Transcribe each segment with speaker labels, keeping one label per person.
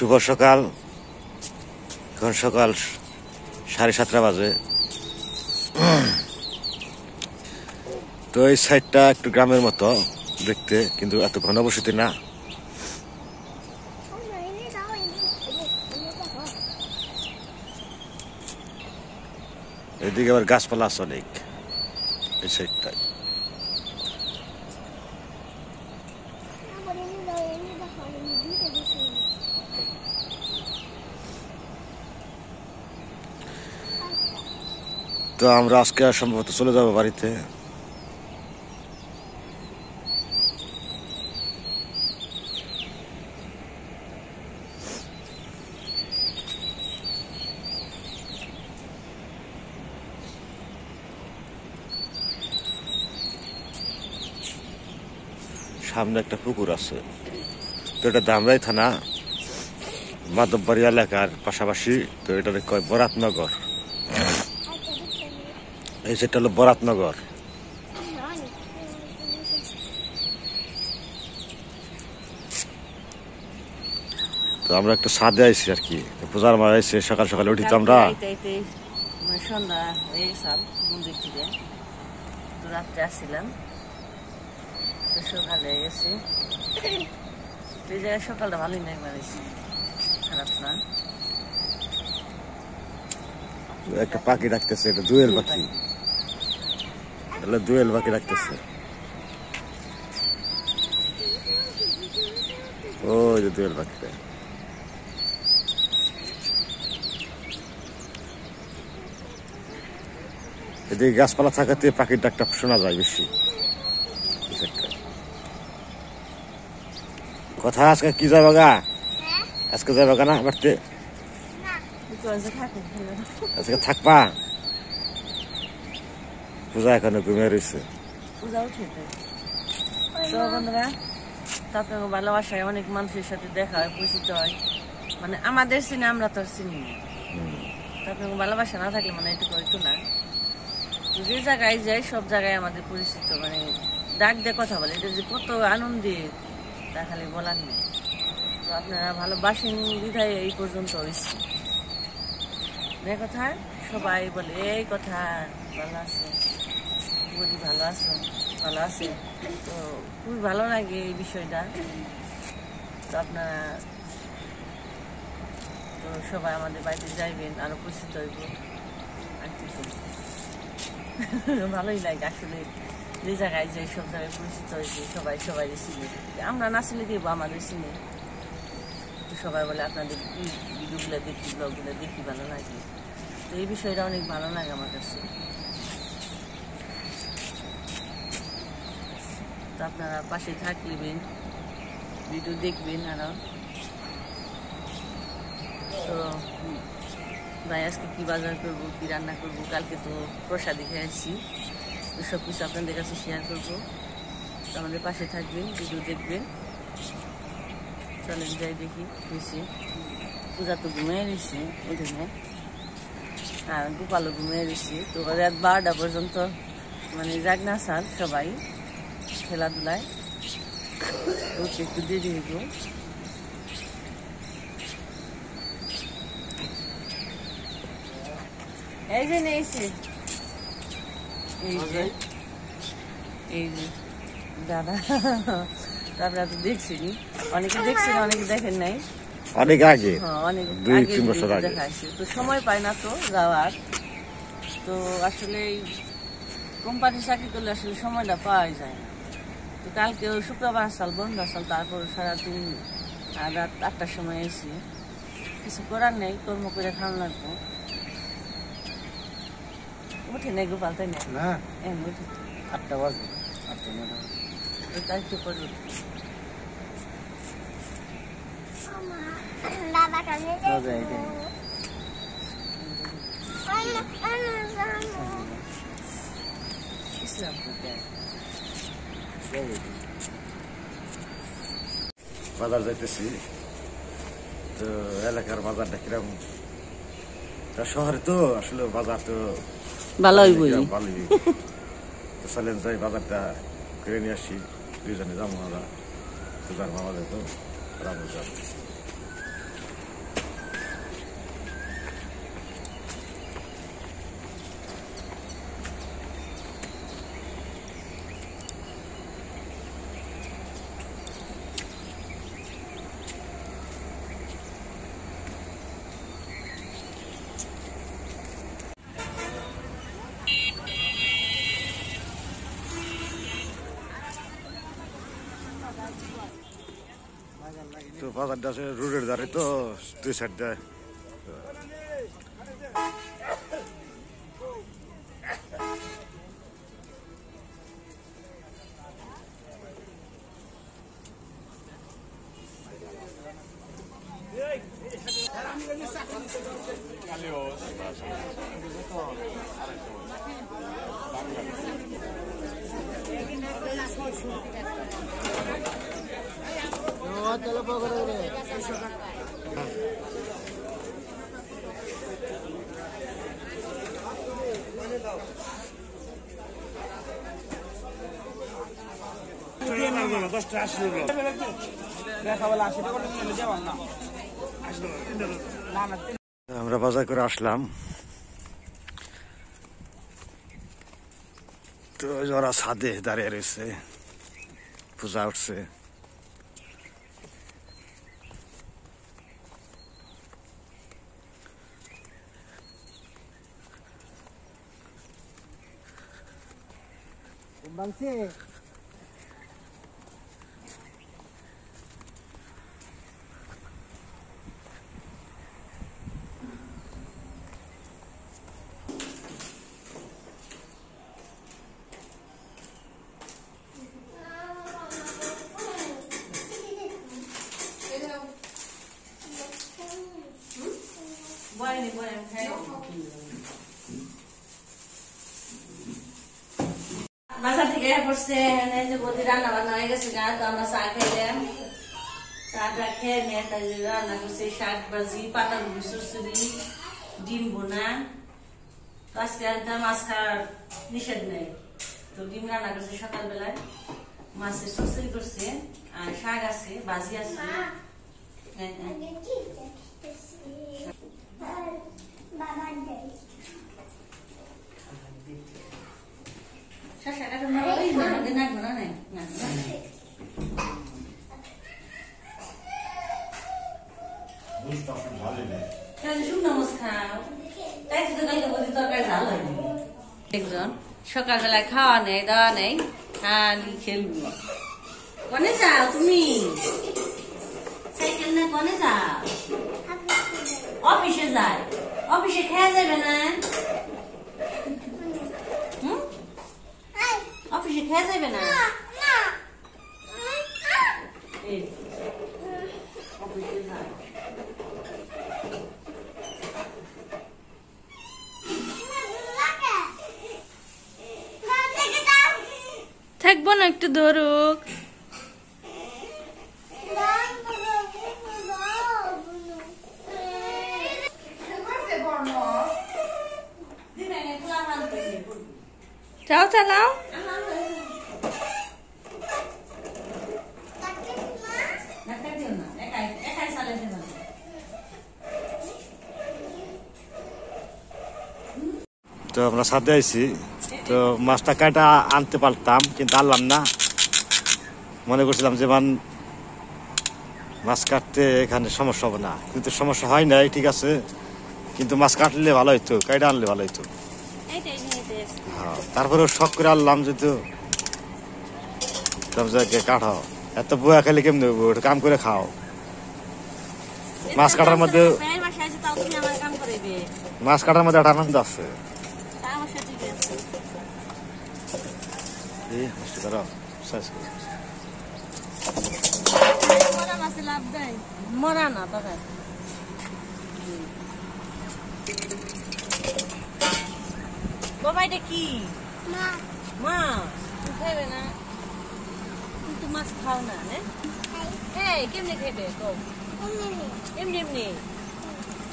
Speaker 1: শুভ সকাল। এখন সকাল 7:30 বাজে। তো এই সাইডটা একটু গ্রামের মতো দেখতে, কিন্তু এত ঘনবসতি না। এদিকে আবার গাছপালা আছে অনেক এই সাইডটায়। তো আমরা আজকে সম্ভবত চলে যাবো বাড়িতে। সামনে একটা পুকুর আছে। তো এটা ধামরাই থানা মাধববাড়ি এলাকার পাশাপাশি। তো এটা কয় বরাতনগর। এই সেটা হলো বরাতনগর। তো আমরা একটু ছাদে আইছি আর কি, পূজার মার আইসি। সকাল সকালে উঠি তো আমরা
Speaker 2: সন্ধ্যা হয়ে গেছিলাম মন্দির থেকে। তো রাত্রে আসছিলাম, সকালে গেছি। এই জায়গায় সকালটা ভালোই নাই, মানে খারাপ না।
Speaker 1: একটা পাখি ডাকতেছে, এটা দোয়েল পাখি। দোয়েল পাখি ডাকতেছে। ওই যে দোয়েল পাখিটা। এদিকে গাছপালা থাকাতে পাখির ডাকটা শোনা যায় বেশি। কথা আজকে কি যাবে গা? আজকে যাবে গা না বাড়তে? আজকে থাকবা? পূজা এখানে ঘুমিয়ে রয়েছে।
Speaker 2: আপনাকে ভালোবাসায় অনেক মানুষের সাথে দেখা হয়, পরিচিত হয়। মানে আমাদের চিনে, আমরা তো চিনি না। আপনাকে ভালোবাসা না থাকলে মানে এটুকু হইতো না। যে জায়গায় যাই সব জায়গায় আমাদের পরিচিত, মানে ডাক দিয়ে কথা বলে। এটা যে কত আনন্দের তা খালি বলার নেই। তো আপনারা ভালোবাসেন বিধায় এই পর্যন্ত হয়েছে। কথা সবাই বলে এই কথা, ভালো আছে বলি, ভালো আছো, ভালো আছে। তো খুবই ভালো লাগে এই বিষয়টা। তো আপনারা তো সবাই আমাদের বাড়িতে যাইবেন, আরো পরিচিত হইব। আর কিছু ভালোই লাগে আসলে, যে জায়গায় যাই সব জায়গায় পরিচিত হয়েছে, সবাই সবাই চিনি। আমরা না চিনি দেবো, আমাদের চিনি। তো সবাই বলে আপনাদের ভিডিওগুলো দেখি, ব্লগগুলো দেখি, ভালো লাগে। তো এই বিষয়টা অনেক ভালো লাগে আমার কাছে। তো আপনারা পাশে থাকবেন, ভিডিও দেখবেন আরো। তো ভাই আজকে কি বাজার করবো, কি রান্না করবো, কালকে তো প্রসাদী খেয়েছি। তো সব কিছু আপনাদের কাছে শেয়ার করবো। তো আমাদের পাশে থাকবেন, ভিডিও দেখবেন। চলেন যাই দেখি বেশি। পূজা তো ঘুমিয়ে দিচ্ছি ওখানে, আর গোপালও ঘুমিয়ে দিচ্ছি। তো রাত 12টা পর্যন্ত মানে জাগনা সার সবাই খেলাধুলায়। একটু দেরি হইব। এই যে নিয়েছি, এই যে দাদা। তারপরে তো দেখছিনি, অনেকে দেখছেন, অনেকে দেখেন নাই।
Speaker 1: অনেক আগে,
Speaker 2: অনেক
Speaker 1: 2-3 বছর আগে
Speaker 2: দেখাইছে। তো সময় পায় না তো যাওয়ার। তো আসলে কোম্পানির চাকরি করলে আসলে সময়টা পাওয়া যায় না। তো কালকে শুক্রবার সাল বন্ধ সাল, তারপর সারাদিন আর রাত 8টার সময় এসি। কিছু করার নেই, কর্ম করে খাওয়া লাগবো। উঠে নেই গোপাল, তাই না? উঠে 8টা বাজে, 8টা-9টা এটা একটু করে
Speaker 1: বাজার যাইতেছি। তো এলাকার বাজারটা কিরকম? শহরে তো আসলে বাজার তো
Speaker 2: ভালোই
Speaker 1: ভালোই। তো চলেন যাই বাজারটা করে নিয়ে আসি। দুইজনে যাবো আমরা, পূজার মামা যেত রামু যাবো। বাজারটা আছে রোডের ধারে তো দুই সাইড দিয়ে আমরা বাজার করে আসলাম। তো যারা ছাদে দাঁড়িয়ে রয়েছে, পূজা উঠছে।
Speaker 2: বাসা থেকে পড়ছে বৌদি রান্না বান্না হয়ে গেছে গা, তো আমরা চা খাইলাম। চাটা খেয়ে নিয়ে রান্না করছে শাক ভাজি, পাতাকপি চচ্চড়ি, ডিম বোনা। আজকে মাছ খাওয়ার নিষেধ নেই, তো ডিম রান্না করছে সকালবেলায়, মাছের চচ্চড়ি করছে, আর শাক আছে, ভাজি আছে। একজন সকালবেলায় খাওয়া নেই, দাওয়া নেই, খালি খেলবি। কনে যাও তুমি? সাইকেল না কনে যাও? অফিসে যায়। অফিসে খেয়ে যাবে না? অফিসে খেয়ে যাবে না? অফিসে যায়।
Speaker 3: থাকবো না, একটু ধরুক। চাও চালাও।
Speaker 1: তো আমরা ছাদে আইছি, তো মাছটা কাটা আনতে পারতাম কিন্তু আনলাম না। মনে করছিলাম যে মাছ কাটতে এখানে সমস্যা হবে না, কিন্তু সমস্যা হয় নাই, ঠিক আছে। কিন্তু মাছ কাটলে ভালো হইতো, কাটা আনলে ভালো হইতো। হ্যাঁ, তারপরে শখ করে আনলাম যেহেতু কাটাও। এত বুয়া খেলে কেমনি কাম করে খাও। মাছ কাটার মধ্যে একটা আনন্দ আছে।
Speaker 2: মরা না তবে বাবা, এটা কি মাছ? তুমি খাইবে না? কিন্তু মাছ খাও না? কেমনি খাইবে? এমনি এমনি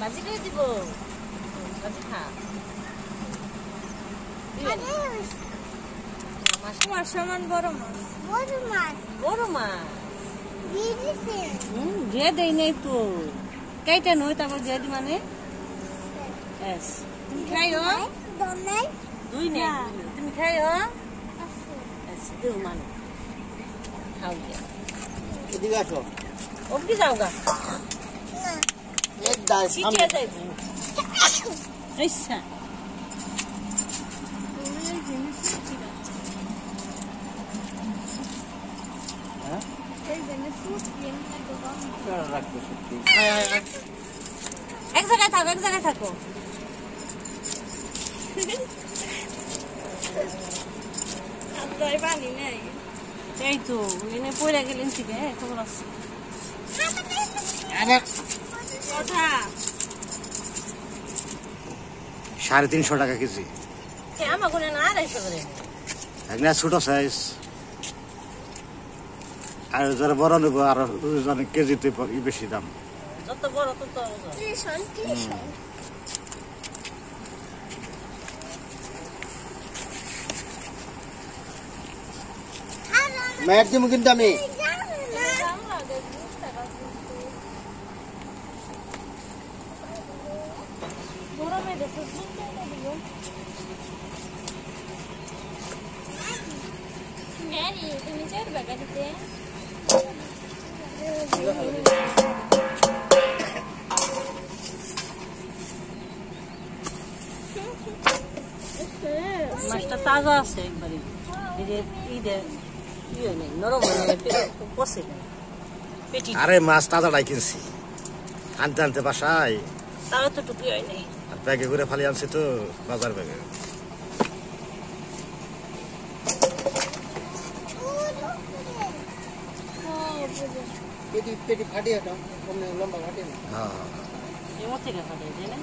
Speaker 2: ভাজি করে দিব। ভাজি খা।
Speaker 3: তোমার সমান বড় মাছ।
Speaker 2: বড় মাছ দিয়ে দেই নাই তো, কেইটা নই তারপর দিয়ে দি মানে। তুমি খাইও? দুই নেই, তুমি খাইও? দেও মানে খাও দিয়া।
Speaker 4: এদিকে আসো।
Speaker 2: অবধি যাও গা। চিঠিয়া যাইব। আচ্ছা এক জায়গায় থাকো, এক জায়গায় থাকো।
Speaker 3: পানি নেই।
Speaker 2: এই তো এনে পড়ে গেলেন থেকে খবর আছে।
Speaker 3: কথা
Speaker 1: 350 টাকা কেজি।
Speaker 2: আমার কোনো না 250 করে।
Speaker 1: একটা ছোট সাইজ, আর যারা বড় নেব আর জানে কেজিতে বেশি দাম।
Speaker 2: যত বড় তত
Speaker 4: মায়ের দিমু কিন্তু আমি
Speaker 3: তুমি চাইবে গাড়িতে
Speaker 2: মাছটা তাজা আছে একবারে। এই যে ইয়ে নেই, নরম হয়ে পচে পেটি।
Speaker 1: আরে মাছ তাজাটাই কিনছি, আনতে আনতে বাসায়
Speaker 2: তাও তো টুকি হয় নাই।
Speaker 1: আর ব্যাগে করে ফালি আনছি তো বাজার ব্যাগে।
Speaker 4: পেটি পেটি ফাটিয়ে দাও, কমনে লম্বা ফাটিয়ে দাও।
Speaker 1: হ্যাঁ
Speaker 2: এমন থেকে ফাটাই তাই না?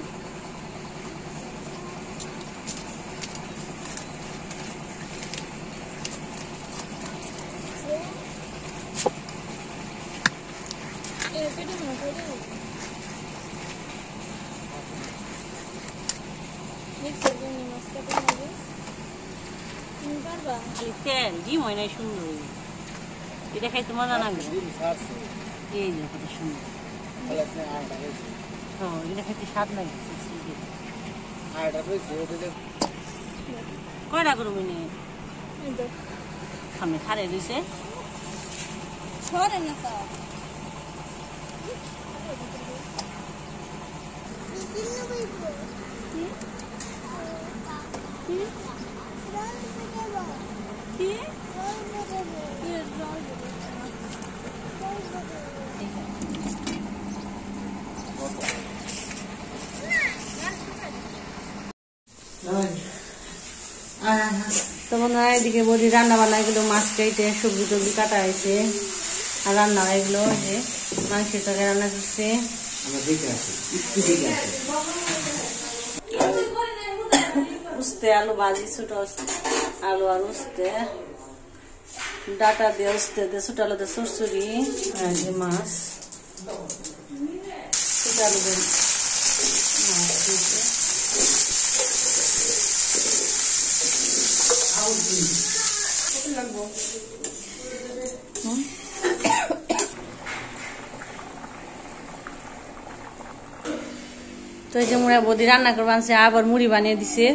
Speaker 2: খালি তেল ডিম হয় নাই সুন্দর। এটা খাইতে মজা লাগবে।
Speaker 4: ডিম ছাড়ছে,
Speaker 2: এই যে কত সুন্দর।
Speaker 4: তাহলে আপনি আটা রয়েছে,
Speaker 2: হ্যাঁ এটা খাইতে স্বাদ লাগে।
Speaker 4: আটা রয়েছে ওদের
Speaker 2: কয়টা করবো মিনি সামনে খারে দিছে।
Speaker 3: সরে না তো
Speaker 2: তো বন্ধুরা এদিকে বলি রান্না বান্না এগুলো মাছ কেটে সবজি টবজি কাটা হয়েছে, আর রান্না এগুলো যে মাংসের তরকারি রান্না করছে। উস্তে আলু ভাজি, ছোট আলু আর উস্তে ডাটা দিয়ে উস্তে দিয়ে ছোট আলু দিয়ে চরচুরি, আর যে মাছ ছোট আলু দিয়ে মাছ দিয়েছে। তো এই যে মুড়া বদি রান্না করে বানছে, আবার মুড়ি বানিয়ে দিছে,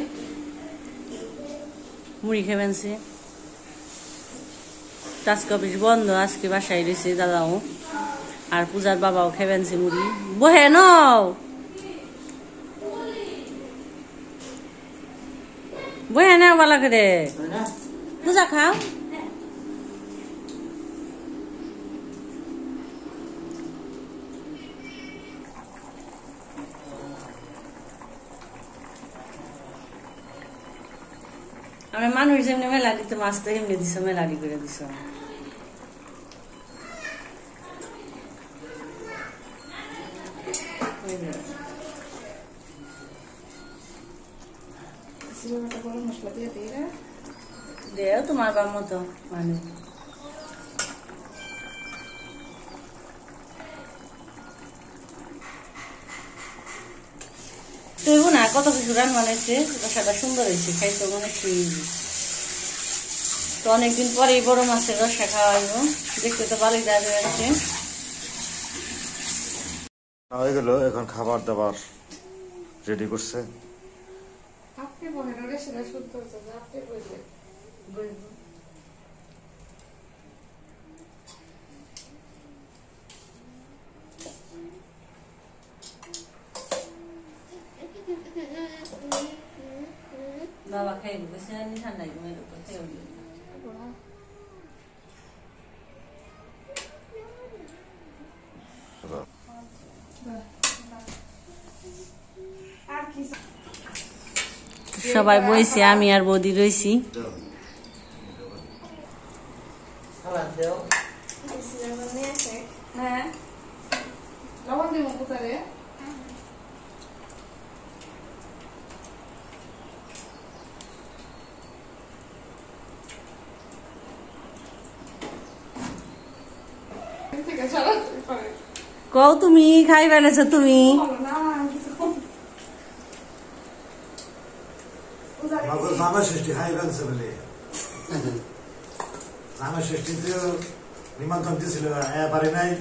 Speaker 2: মুড়ি খেয়ে বানছে। আজকে অফিস বন্ধ, আজকে বাসায় রয়েছে দাদাও আর পূজার বাবাও খেয়ে বানছে মুড়ি। বহে নও বহে নাও ভালো করে, পূজা খাও। আমরা মানুষ যেমনি মেলা দিতে মাছ তো এমনি দিছ, মেলাডি করে দিছ। দেও তোমার বাপ মতো মানে তুইব না কত কিছু রান বানাইছে, রসাটা সুন্দর হয়েছে, খাইতে অনেক তো অনেকদিন পরে বড় মাছের রসা খাওয়াইব, দেখতে তো ভালোই দাঁড় হয়েছে।
Speaker 1: হয়ে গেল, এখন খাবার দাবার রেডি করছে।
Speaker 2: বাবা খাইব বেশি রান্নি ঠান্ডাই মেয়ের উপর খেয়ে সবাই বইছে, আমি আর বৌদি রইছি।
Speaker 4: সালাদ দাও
Speaker 3: হ্যাঁ
Speaker 5: লবণ দিব কোথায়? ঠিক আছে, চলো পরে।
Speaker 2: কও তুমি খাই বেড়েছো তুমি?
Speaker 5: না কিছু
Speaker 6: আমাদের জামা ষষ্ঠী হাই ফেলছে বলে জামা ষষ্ঠীতে নিমন্ত্রণ দিয়েছিল পারে নাই,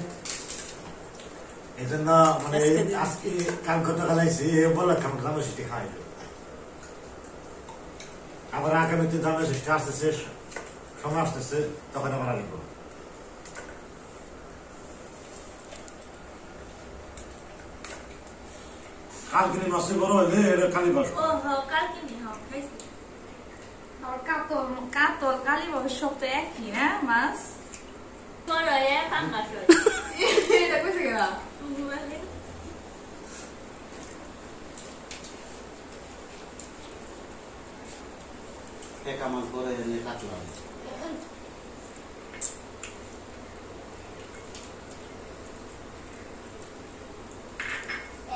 Speaker 6: এই জন্য মানে আজকে কাল কথা কালাইছি বললাম জামা ষষ্ঠী খাই। আবার আগামীতে জামা ষষ্ঠী আসতেছে, সময় আসতেছে, তখন আবার আসবো। কালকে মাসে বড় হইলে এটা কালী বাস
Speaker 3: ও কালকে নি খাইছি
Speaker 5: আর কাতল কাতল কালী বাবুর সব তো একই না মাছ।
Speaker 3: তোরা পাঙ্গাস
Speaker 5: এটা কইছে কেনা?
Speaker 4: টেকা মাছ করে এনে কাটলাম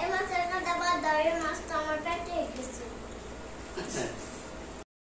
Speaker 3: এই মাছের কাটা বাদ দাও, এই মাছটা আমার পেটে গেছে।